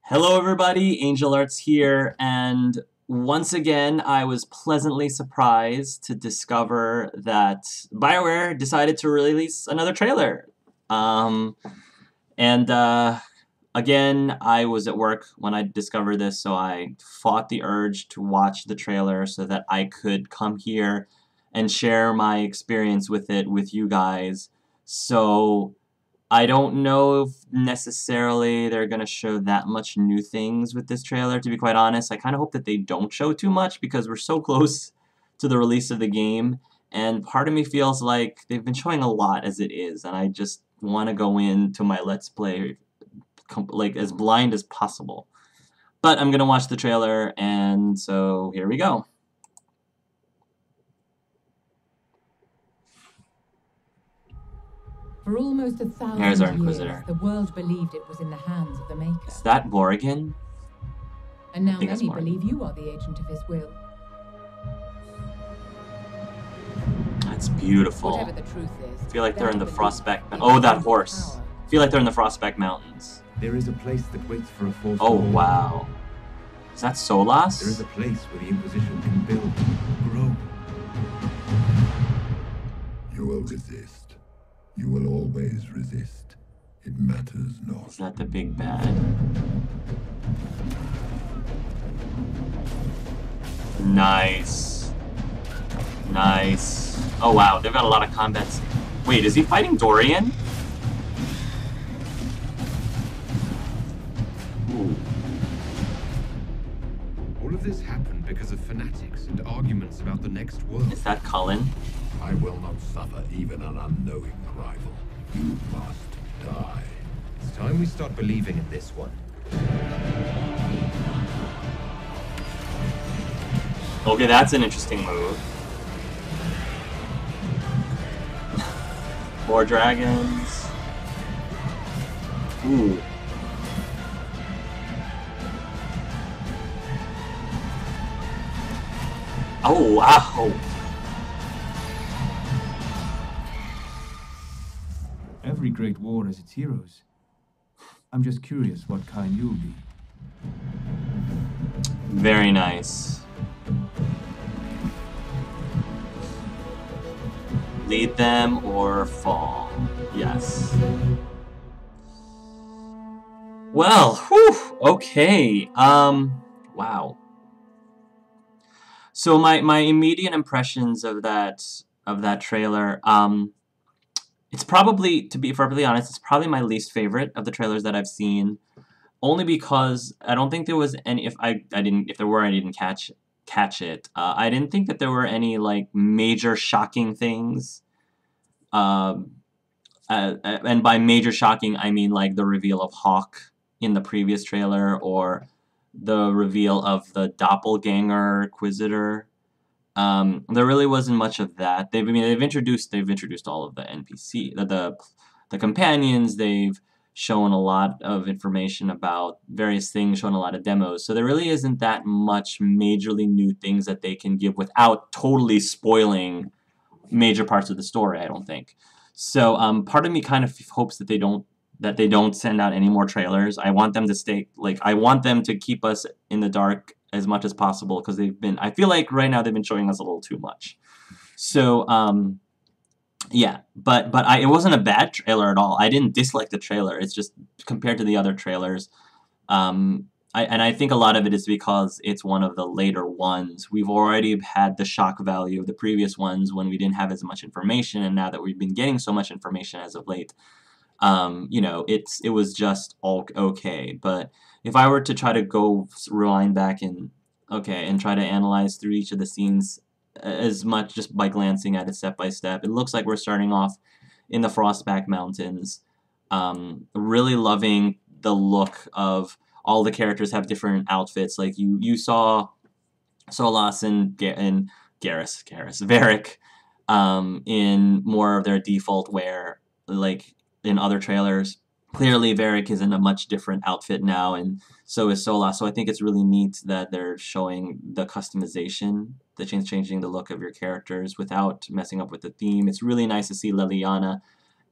Hello everybody, Angel Arts here, and once again I was pleasantly surprised to discover that BioWare decided to release another trailer. And again, I was at work when I discovered this, so I fought the urge to watch the trailer so that I could come here and share my experience with it with you guys. So I don't know if necessarily they're going to show that much new things with this trailer, to be quite honest. I kind of hope that they don't show too much because we're so close to the release of the game, and part of me feels like they've been showing a lot as it is, and I just want to go into my Let's Play like as blind as possible. But I'm going to watch the trailer, and so here we go. For almost 1,000 Here's our years, Inquisitor. the world believed it was in the hands of the Maker. Is that Morrigan? And now think it's many Morrigan. believe you are the agent of his will. That's beautiful. Whatever the truth is, I feel like they're in the that Frostback... belief Oh, is that the horse. power. I feel like they're in the Frostback Mountains. There is a place that waits for a force. Oh, wow. Is that Solas? There is a place where the Inquisition can build, grow. You will resist. You will always resist. It matters not. Is that the big bad? Nice. Nice. Oh, wow. They've got a lot of combats. Wait, is he fighting Dorian? Ooh. All of this happened because of fanatics and arguments about the next world. Is that Cullen? I will not suffer even an unknowing rival. You must die. It's time we start believing in this one. Okay, that's an interesting move. More dragons. Ooh. Oh, wow. Every great war has its heroes. I'm just curious what kind you'll be. Very nice. Lead them or fall. Yes. Well, whew, okay. Wow. So my immediate impressions of that trailer, it's probably, to be perfectly honest, it's probably my least favorite of the trailers that I've seen, only because I don't think there was any, if there were, I didn't catch it. I didn't think that there were any like major shocking things. And by major shocking, I mean like the reveal of Hawk in the previous trailer, or the reveal of the doppelganger Inquisitor. There really wasn't much of that. They've introduced all of the NPC, the companions. They've shown a lot of information about various things, shown a lot of demos. So there really isn't that much majorly new things that they can give without totally spoiling major parts of the story, I don't think. So part of me kind of hopes that they don't send out any more trailers. I want them to stay, like, I want them to keep us in the dark as much as possible, because I feel like right now they've been showing us a little too much. So yeah, but it wasn't a bad trailer at all. I didn't dislike the trailer. It's just compared to the other trailers, and I think a lot of it is because it's one of the later ones. We've already had the shock value of the previous ones when we didn't have as much information, and now that we've been getting so much information as of late, you know, it was just all okay. But if I were to try to go rewind back and try to analyze through each of the scenes as much just by glancing at it step by step, it looks like we're starting off in the Frostback Mountains. Really loving the look of all the characters have different outfits. Like you saw Solas and Varric in more of their default wear, like in other trailers. Clearly, Varric is in a much different outfit now, and so is Solas. So I think it's really neat that they're showing the customization, the changing the look of your characters without messing up with the theme. It's really nice to see Leliana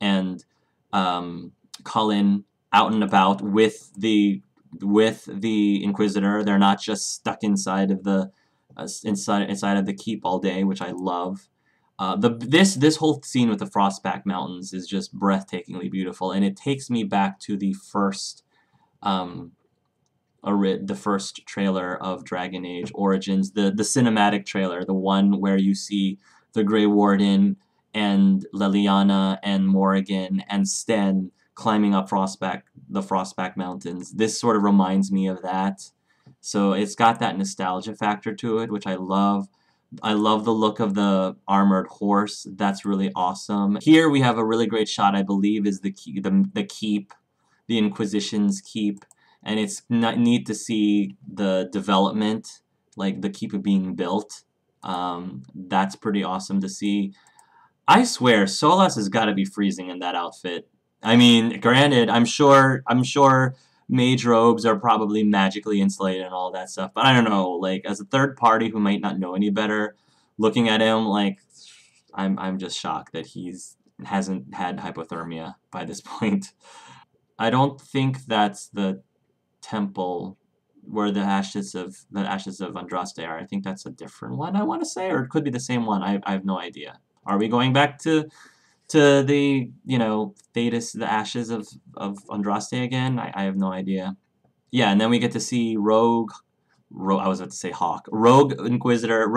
and Cullen out and about with the with the Inquisitor. They're not just stuck inside of the inside of the keep all day, which I love. This whole scene with the Frostback Mountains is just breathtakingly beautiful, and it takes me back to the first um, the first trailer of Dragon Age Origins, the cinematic trailer, the one where you see the Grey Warden and Leliana and Morrigan and Sten climbing up the Frostback Mountains. This sort of reminds me of that. So it's got that nostalgia factor to it, which I love. I love the look of the armored horse. That's really awesome. Here we have a really great shot, I believe, is the keep, the Inquisition's keep, and it's neat to see the development, like the keep being built. That's pretty awesome to see. I swear, Solas has got to be freezing in that outfit. I mean, granted, I'm sure mage robes are probably magically insulated and all that stuff, but I don't know, like, as a third party who might not know any better, looking at him, like, I'm just shocked that hasn't had hypothermia by this point. I don't think that's the temple where the ashes of Andraste are. I think that's a different one, I want to say, or it could be the same one. I have no idea. Are we going back to the, Thedas, the ashes of Andraste again? I have no idea. Yeah, and then we get to see I was about to say Hawk, Rogue Inquisitor,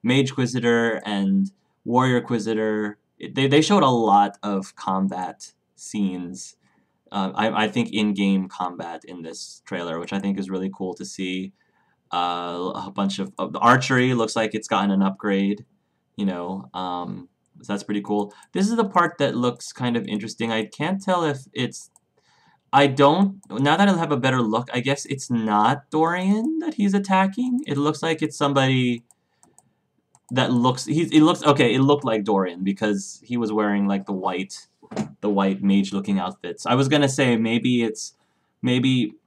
Mage Inquisitor, and Warrior Inquisitor. They showed a lot of combat scenes. I think in-game combat in this trailer, which I think is really cool to see. A bunch of the archery looks like it's gotten an upgrade, so that's pretty cool. This is the part that looks kind of interesting. I can't tell if it's now that I have a better look, I guess it's not Dorian that he's attacking. It looks like it's somebody that it looked like Dorian because he was wearing like the white mage looking outfits. I was gonna say maybe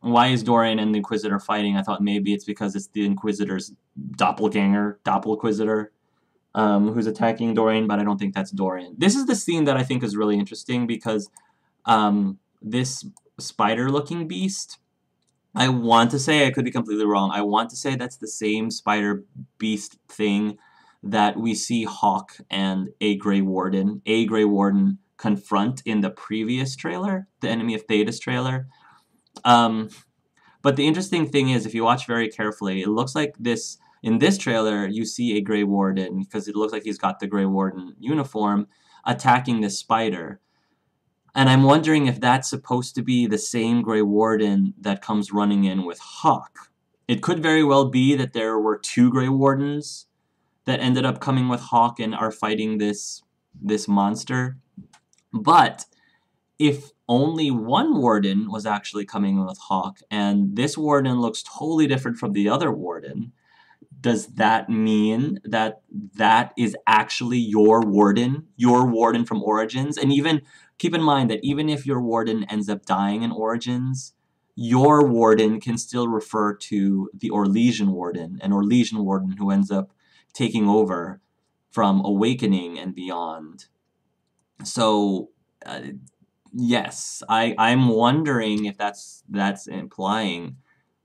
why is Dorian and the Inquisitor fighting? I thought maybe it's because it's the Inquisitor's Doppelquisitor, who's attacking Dorian, but I don't think that's Dorian. This is the scene that I think is really interesting because this spider-looking beast, I want to say, I could be completely wrong, I want to say that's the same spider beast thing that we see Hawk and a Grey Warden confront in the previous trailer, the Enemy of Thedas trailer. But the interesting thing is, if you watch very carefully, it looks like in this trailer, you see a Grey Warden, because it looks like he's got the Grey Warden uniform, attacking this spider. And I'm wondering if that's supposed to be the same Grey Warden that comes running in with Hawk. It could very well be that there were two Grey Wardens that ended up coming with Hawk and are fighting this monster. But if only one Warden was actually coming with Hawk, and this Warden looks totally different from the other Warden, does that mean that that is actually your Warden from Origins? And even keep in mind that even if your Warden ends up dying in Origins, your Warden can still refer to the Orlesian Warden, an Orlesian Warden who ends up taking over from Awakening and beyond. So, yes, I'm wondering if that's implying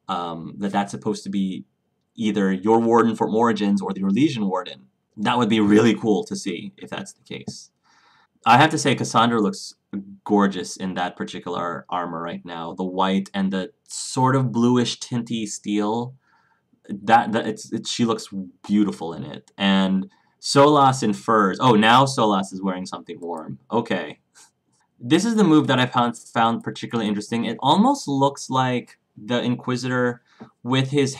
that that's supposed to be either your Warden from Origins or the Orlesian Warden. That would be really cool to see if that's the case. I have to say, Cassandra looks gorgeous in that particular armor right now. The white and the sort of bluish tinty steel. She looks beautiful in it. And Solas in furs. Oh, now Solas is wearing something warm. Okay. This is the move that I found particularly interesting. It almost looks like the Inquisitor with his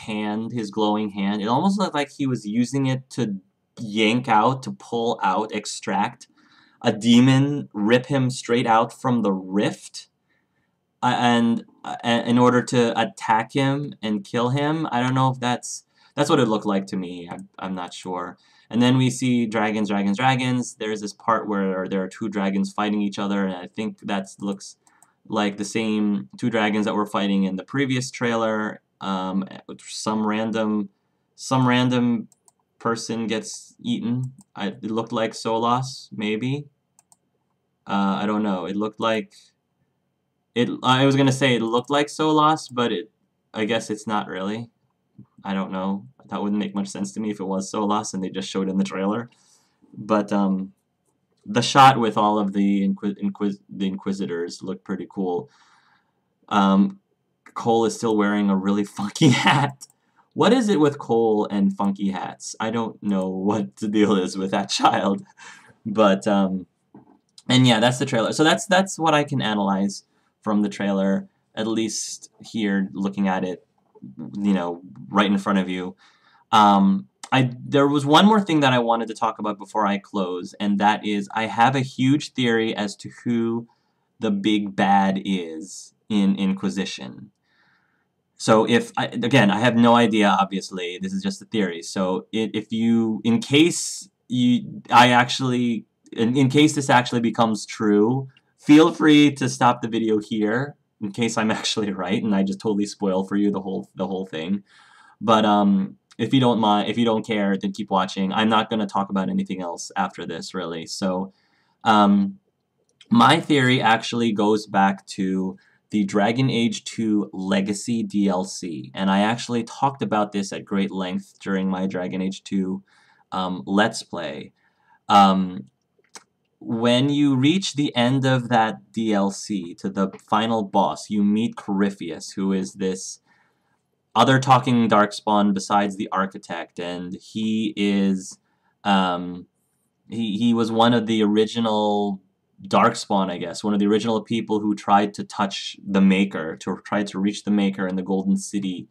glowing hand. It almost looked like he was using it to pull out, extract a demon, rip him straight out from the rift, and in order to attack him and kill him. I don't know if that's what it looked like to me. I'm not sure. And then we see dragons. There's this part where there are two dragons fighting each other, and I think that looks like the same two dragons that were fighting in the previous trailer. Some random person gets eaten. It looked like Solas, maybe. I don't know. It looked like I was gonna say it looked like Solas, but I guess it's not really. I don't know. That wouldn't make much sense to me if it was Solas and they just showed in the trailer. But the shot with all of the Inquisitors looked pretty cool. Cole is still wearing a really funky hat. What is it with Cole and funky hats? I don't know what the deal is with that child. But and yeah, that's the trailer. So that's what I can analyze from the trailer, at least here looking at it, you know, right in front of you. There was one more thing that I wanted to talk about before I close, and that is I have a huge theory as to who the big bad is in Inquisition. So again, I have no idea, obviously, this is just a theory. So if you, in case this actually becomes true, feel free to stop the video here, in case I'm actually right, and I just totally spoil for you the whole thing. But if you don't mind, if you don't care, then keep watching. I'm not going to talk about anything else after this, really. So my theory actually goes back to the Dragon Age 2 Legacy DLC, and I actually talked about this at great length during my Dragon Age 2 Let's Play. When you reach the end of that DLC, to the final boss, you meet Corypheus, who is this other talking darkspawn besides the Architect, and he is he was one of the original Darkspawn, I guess, one of the original people who tried to touch the Maker, tried to reach the Maker in the Golden City,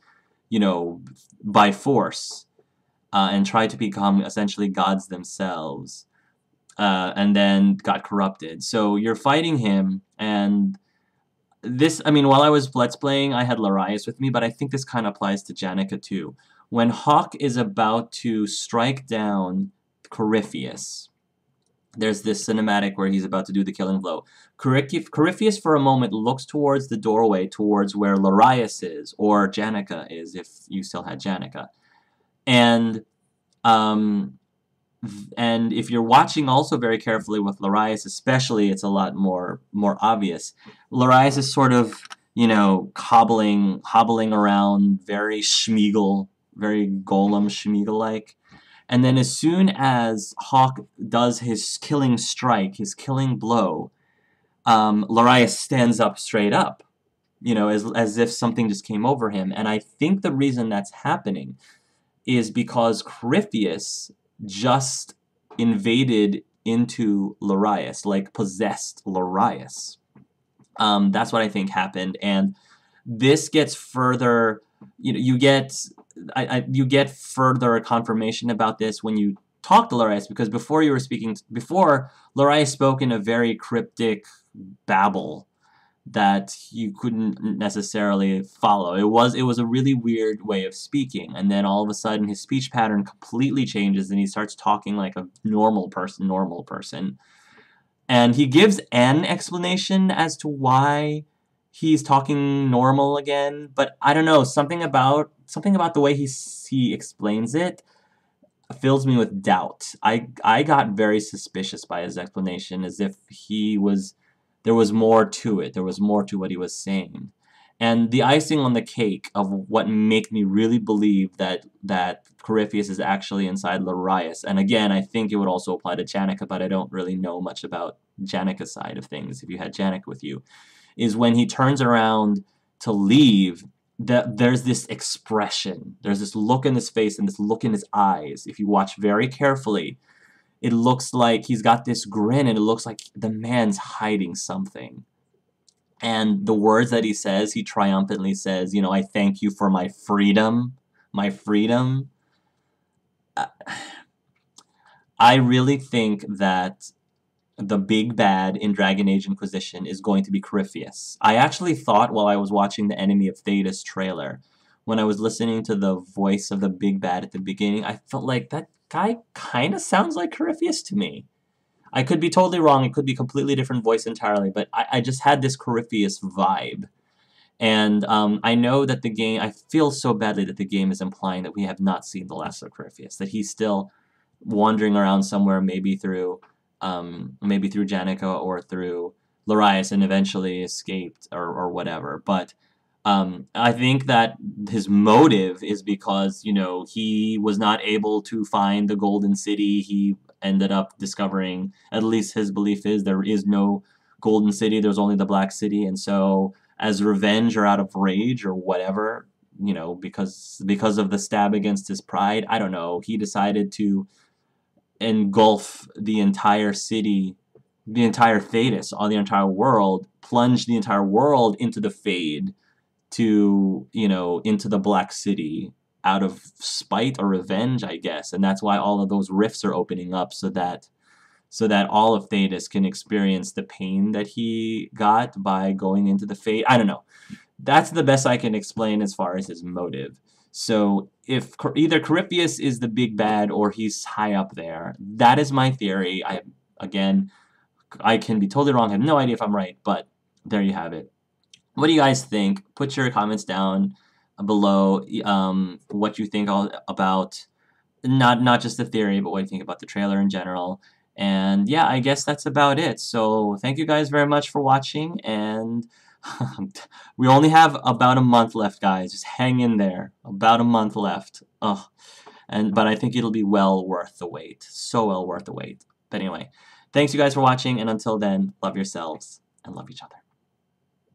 you know, by force, and tried to become essentially gods themselves, and then got corrupted. So you're fighting him, and this, I mean, while I was Let's Playing, I had Larius with me, but I think this kind of applies to Janica too. When Hawk is about to strike down Corypheus, there's this cinematic where he's about to do the killing blow. Corypheus for a moment looks towards the doorway, towards where Larius is, or Janica is, if you still had Janica. And if you're watching also very carefully with Larius especially, it's a lot more obvious. Larius is sort of, you know, hobbling around, very Schmeagol, very Golem Schmeagol-like. And then as soon as Hawk does his killing strike, his killing blow, Larius stands up straight up, you know, as if something just came over him. And I think the reason that's happening is because Corypheus just invaded into Larius, like possessed Larius. That's what I think happened. And this gets further, you know, you get further confirmation about this when you talk to Larius, because before Larius spoke in a very cryptic babble that you couldn't necessarily follow. It was a really weird way of speaking, and then all of a sudden his speech pattern completely changes and he starts talking like a normal person. And he gives an explanation as to why he's talking normal again, but I don't know, something about the way he explains it fills me with doubt. I got very suspicious by his explanation, as if there was more to it. There was more to what he was saying. And the icing on the cake of what made me really believe that Corypheus is actually inside Larius, and again, I think it would also apply to Janica, but I don't really know much about Janica's side of things, if you had Janica with you, is when he turns around to leave, there's this expression, there's this look in his face and this look in his eyes. If you watch very carefully, it looks like he's got this grin, and it looks like the man's hiding something. And the words that he says, he triumphantly says, you know, I thank you for my freedom, my freedom. I really think that the big bad in Dragon Age Inquisition is going to be Corypheus. I actually thought while I was watching the Enemy of Thedas trailer, when I was listening to the voice of the big bad at the beginning, I felt like that guy kind of sounds like Corypheus to me. I could be totally wrong. It could be a completely different voice entirely, but I just had this Corypheus vibe. And I know that the game, I feel so badly that the game is implying that we have not seen the last of Corypheus, that he's still wandering around somewhere, maybe through Janica or through Larius and eventually escaped or whatever. But I think that his motive is because, you know, he was not able to find the Golden City. He ended up discovering, at least his belief is, there is no Golden City, there's only the Black City. And so as revenge or out of rage or whatever, you know, because of the stab against his pride, I don't know, he decided to engulf the entire city, the entire Thedas, all the entire world, plunge the entire world into the Fade, to, you know, into the Black City out of spite or revenge, I guess. And that's why all of those rifts are opening up, so that all of Thedas can experience the pain that he got by going into the Fade. I don't know. That's the best I can explain as far as his motive. So if either Corypheus is the big bad or he's high up there, that is my theory. Again, I can be totally wrong. I have no idea if I'm right, but there you have it. What do you guys think? Put your comments down below, what you think about, not just the theory, but what you think about the trailer in general. And yeah, I guess that's about it. So thank you guys very much for watching, and we only have about a month left, guys. Just hang in there. About a month left. Ugh. But I think it'll be well worth the wait. So well worth the wait. But anyway, thanks you guys for watching, and until then, love yourselves and love each other.